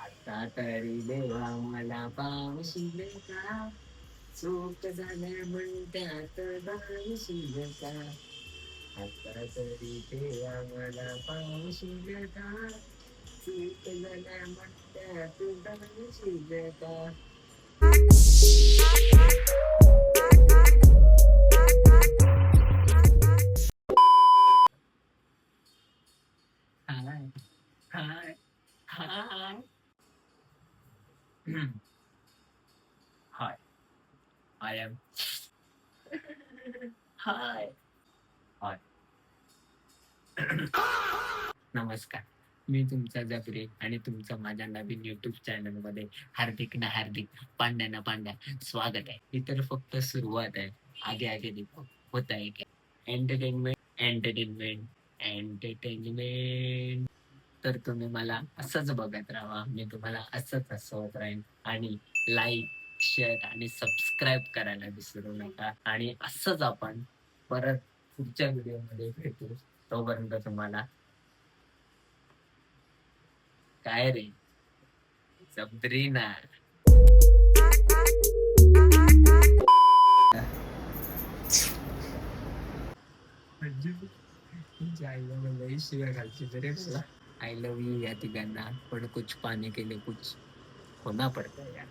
आता तरी देवा मला पावशील का? चूक झाल्या म्हणत्यात भावशील का? आता तरी देवा मला पावशील का? चूक झाल्या म्हणत्यात भावशील का? हाय हाय हाय. हाय आय एम हाय हाय. नमस्कार. मी तुमचा जबरे आणि तुमचं माझ्या नवीन YouTube चॅनलमध्ये हार्दिक ना हार्दिक, पांड्या ना पांड्या स्वागत आहे. ही तर फक्त सुरुवात आहे. आगे आगे देखो होता है क्या. Entertainment entertainment entertainment. तर तुम्ही मला असंच बघत राहा. मी तुम्हाला असंच हसवत राहीन आणि लाईक, शेअर आणि सबस्क्राईब करायला विसरू नका. आणि असंच आपण परत पुढच्या व्हिडिओमध्ये भेटू. तोपर्यंत तुम्हाला काय रे सब्रीना. म्हणजे तुमच्या आईला मला शिव्या घालते तरी मला. आई लव यू या तिघांना पण कुछ पाने के लिए कुछ होना पड़ता है यार.